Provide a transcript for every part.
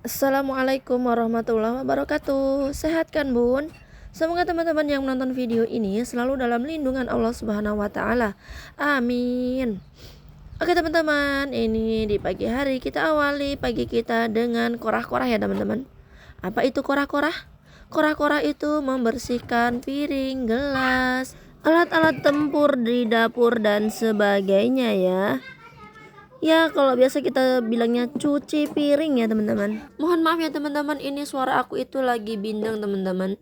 Assalamualaikum warahmatullahi wabarakatuh. Sehat kan bun? Semoga teman-teman yang menonton video ini selalu dalam lindungan Allah Subhanahu wa Ta'ala. Amin. Oke teman-teman, ini di pagi hari kita awali pagi kita dengan korah-korah ya teman-teman. Apa itu korah-korah? Korah-korah itu membersihkan piring, gelas, alat-alat tempur di dapur dan sebagainya ya. Ya, kalau biasa kita bilangnya cuci piring ya teman-teman. Mohon maaf ya teman-teman, ini suara aku itu lagi bindeng teman-teman.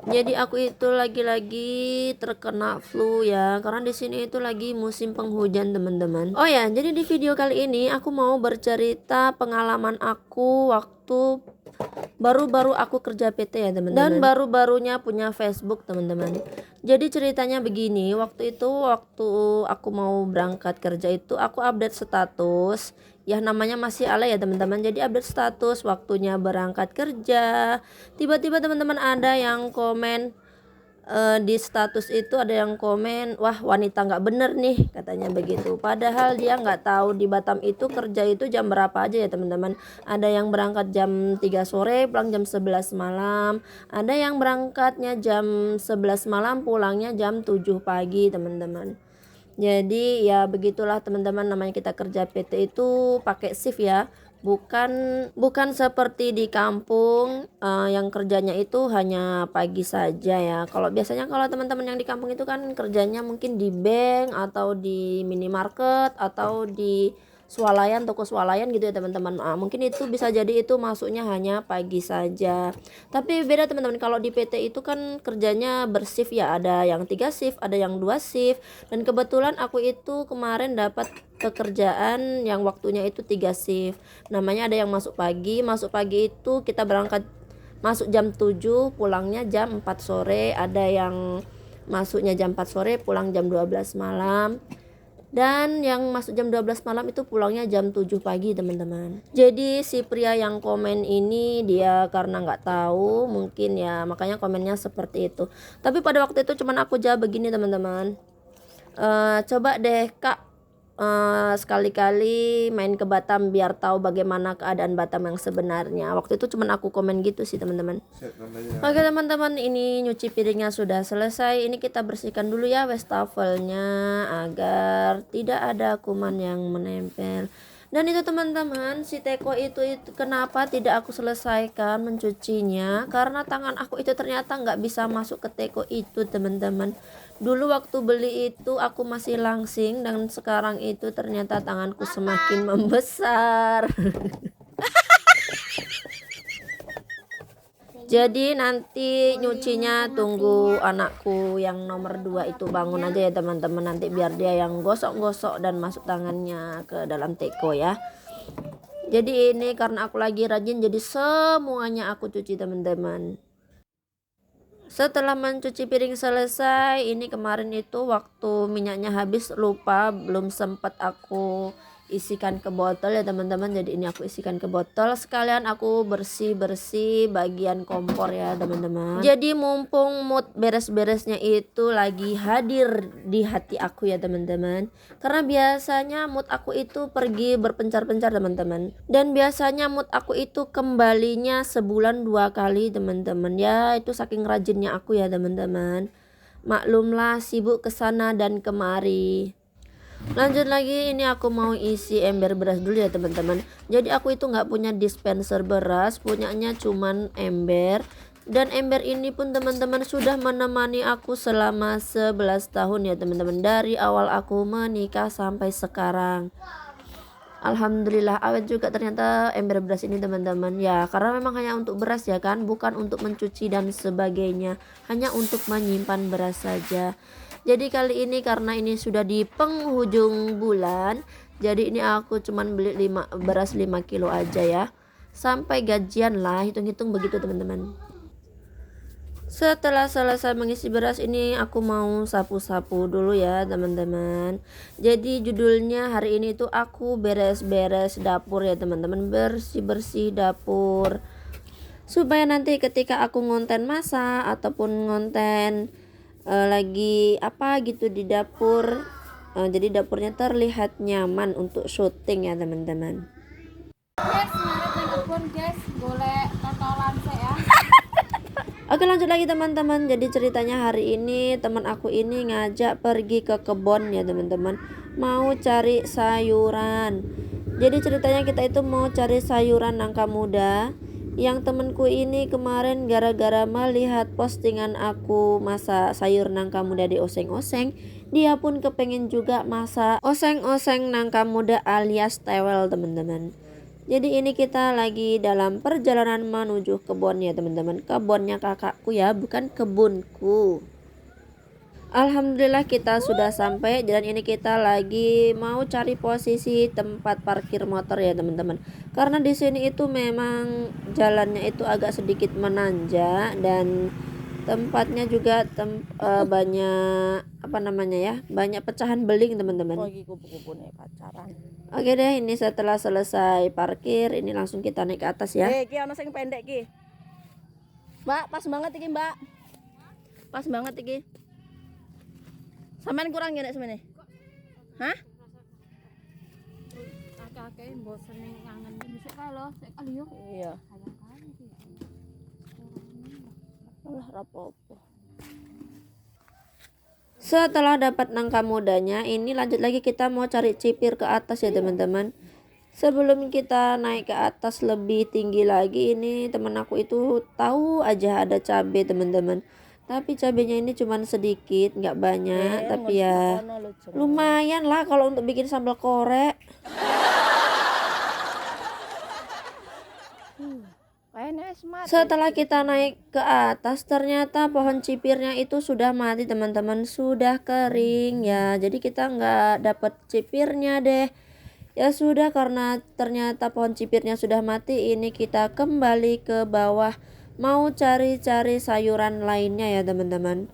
Jadi aku itu lagi-lagi terkena flu ya, karena di sini itu lagi musim penghujan teman-teman. Oh ya, jadi di video kali ini aku mau bercerita pengalaman aku waktu baru-baru aku kerja PT ya teman-teman, dan baru-barunya punya Facebook teman-teman. Jadi ceritanya begini, waktu aku mau berangkat kerja itu aku update status ya, namanya masih alay ya teman-teman. Jadi update status waktunya berangkat kerja, tiba-tiba teman-teman ada yang komen di status itu, ada yang komen, wah wanita nggak bener nih katanya begitu. Padahal dia nggak tahu di Batam itu kerja itu jam berapa aja ya teman-teman. Ada yang berangkat jam 3 sore pulang jam 11 malam, ada yang berangkatnya jam 11 malam pulangnya jam 7 pagi teman-teman. Jadi ya begitulah teman-teman, namanya kita kerja PT itu pakai shift ya, bukan seperti di kampung yang kerjanya itu hanya pagi saja ya. Kalau biasanya kalau teman-teman yang di kampung itu kan kerjanya mungkin di bank atau di minimarket atau di swalayan, toko swalayan gitu ya teman-teman. Mungkin itu bisa jadi itu masuknya hanya pagi saja. Tapi beda teman-teman, kalau di PT itu kan kerjanya bershift ya, ada yang 3 shift, ada yang 2 shift. Dan kebetulan aku itu kemarin dapat pekerjaan yang waktunya itu 3 shift. Namanya ada yang masuk pagi itu kita berangkat masuk jam 7, pulangnya jam 4 sore. Ada yang masuknya jam 4 sore, pulang jam 12 malam. Dan yang masuk jam 12 malam itu pulangnya jam 7 pagi teman-teman. Jadi si pria yang komen ini dia karena nggak tahu mungkin ya, makanya komennya seperti itu. Tapi pada waktu itu cuman aku jawab begini teman-teman, coba deh kak, sekali-kali main ke Batam biar tahu bagaimana keadaan Batam yang sebenarnya. Waktu itu cuman aku komen gitu sih teman-teman. Oke teman-teman, ini nyuci piringnya sudah selesai. Ini kita bersihkan dulu ya wastafelnya agar tidak ada kuman yang menempel. Dan itu teman-teman, si teko itu kenapa tidak aku selesaikan mencucinya, karena tangan aku itu ternyata nggak bisa masuk ke teko itu teman-teman. Dulu waktu beli itu aku masih langsing, dan sekarang itu ternyata tanganku semakin membesar. Jadi nanti nyucinya tunggu anakku yang nomor 2 itu bangun aja ya teman-teman, nanti biar dia yang gosok-gosok dan masuk tangannya ke dalam teko ya. Jadi ini karena aku lagi rajin, jadi semuanya aku cuci teman-teman. Setelah mencuci piring selesai, ini kemarin itu waktu minyaknya habis, lupa belum sempat aku isikan ke botol ya teman-teman. Jadi ini aku isikan ke botol, sekalian aku bersih-bersih bagian kompor ya teman-teman. Jadi mumpung mood beres-beresnya itu lagi hadir di hati aku ya teman-teman. Karena biasanya mood aku itu pergi berpencar-pencar teman-teman, dan biasanya mood aku itu kembalinya sebulan 2 kali teman-teman. Ya itu saking rajinnya aku ya teman-teman. Maklumlah sibuk kesana dan kemari. Lanjut lagi, ini aku mau isi ember beras dulu ya teman-teman. Jadi aku itu nggak punya dispenser beras, punyanya cuman ember. Dan ember ini pun teman-teman sudah menemani aku selama 11 tahun ya teman-teman, dari awal aku menikah sampai sekarang. Alhamdulillah awet juga ternyata ember beras ini teman-teman ya, karena memang hanya untuk beras ya kan, bukan untuk mencuci dan sebagainya, hanya untuk menyimpan beras saja. Jadi kali ini karena ini sudah di penghujung bulan, jadi ini aku cuman beli beras 5 kilo aja ya, sampai gajian lah, hitung-hitung begitu teman-teman. Setelah selesai mengisi beras ini aku mau sapu-sapu dulu ya teman-teman. Jadi judulnya hari ini tuh aku beres-beres dapur ya teman-teman, bersih-bersih dapur, supaya nanti ketika aku ngonten masak ataupun ngonten lagi apa gitu di dapur, jadi dapurnya terlihat nyaman untuk syuting ya teman-teman. pun guys, golek totolan sih ya. Oke, lanjut lagi teman-teman. Jadi ceritanya hari ini teman aku ini ngajak pergi ke kebun ya teman-teman, mau cari sayuran. Jadi ceritanya kita itu mau cari sayuran nangka muda. Yang temanku ini kemarin gara-gara melihat postingan aku masak sayur nangka muda di oseng-oseng, dia pun kepengen juga masak oseng-oseng nangka muda alias tewel teman-teman. Jadi ini kita lagi dalam perjalanan menuju kebun ya teman-teman. Kebunnya kakakku ya, bukan kebunku. Alhamdulillah kita sudah sampai, dan ini kita lagi mau cari posisi tempat parkir motor ya teman-teman. Karena di sini itu memang jalannya itu agak sedikit menanjak, dan tempatnya juga banyak apa namanya ya, banyak pecahan beling teman-teman. Lagi kupu-kupu nih pacaran. Oke deh, ini setelah selesai parkir, ini langsung kita naik ke atas ya. Ki ana sing pendek ki. Mbak, pas banget iki, Mbak. Pas banget iki. Sampean kurang ya nek semene? Hah? Kakek bosen ngangen besok kae lho, sik kali yo. Iya. Alah rapopo. Setelah dapat nangka mudanya, ini lanjut lagi kita mau cari cipir ke atas ya teman-teman. Sebelum kita naik ke atas lebih tinggi lagi, ini teman aku itu tahu aja ada cabai teman-teman. Tapi cabenya ini cuman sedikit, nggak banyak, tapi ya lumayan lah kalau untuk bikin sambal korek. Setelah kita naik ke atas, ternyata pohon cipirnya itu sudah mati teman-teman, sudah kering ya. Jadi kita nggak dapet cipirnya deh. Ya sudah, karena ternyata pohon cipirnya sudah mati, ini kita kembali ke bawah mau cari-cari sayuran lainnya ya teman-teman.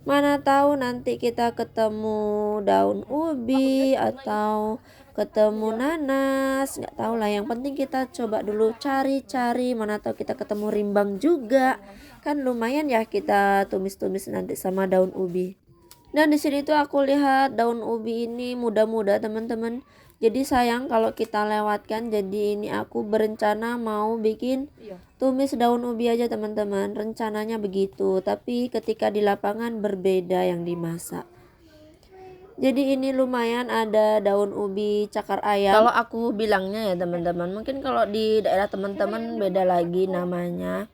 Mana tahu nanti kita ketemu daun ubi atau ketemu nanas, nggak tahu lah. Yang penting kita coba dulu cari-cari, mana tahu kita ketemu rimbang juga. Kan lumayan ya kita tumis-tumis nanti sama daun ubi. Dan di sini tuh aku lihat daun ubi ini muda-muda teman-teman. Jadi sayang kalau kita lewatkan. Jadi ini aku berencana mau bikin tumis daun ubi aja teman-teman. Rencananya begitu, tapi ketika di lapangan berbeda yang dimasak. Jadi ini lumayan ada daun ubi cakar ayam. Kalau aku bilangnya ya teman-teman, mungkin kalau di daerah teman-teman beda lagi namanya.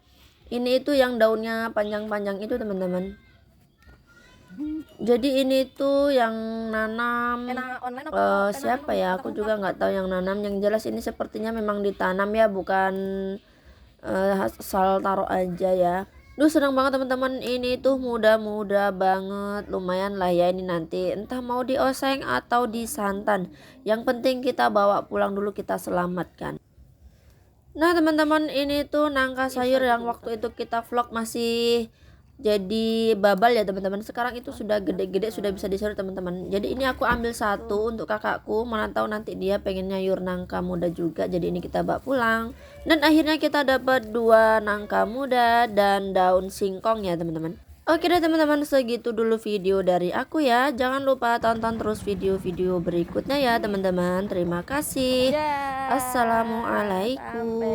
Ini itu yang daunnya panjang-panjang itu teman-teman. Jadi ini tuh yang nanam siapa ya, aku juga nggak tahu yang nanam. Yang jelas ini sepertinya memang ditanam ya, bukan asal taruh aja ya. Duh, senang banget teman-teman, ini tuh muda-muda banget. Lumayan lah ya, ini nanti entah mau dioseng atau disantan. Yang penting kita bawa pulang dulu, kita selamatkan. Nah teman-teman, ini tuh nangka sayur yang waktu itu kita vlog masih jadi babal ya teman-teman. Sekarang itu sudah gede-gede, sudah bisa disayur teman-teman. Jadi ini aku ambil satu untuk kakakku, mana tahu nanti dia pengen nyayur nangka muda juga. Jadi ini kita bawa pulang. Dan akhirnya kita dapat 2 nangka muda dan daun singkong ya teman-teman. Oke deh teman-teman, segitu dulu video dari aku ya. Jangan lupa tonton terus video-video berikutnya ya teman-teman. Terima kasih. Assalamualaikum.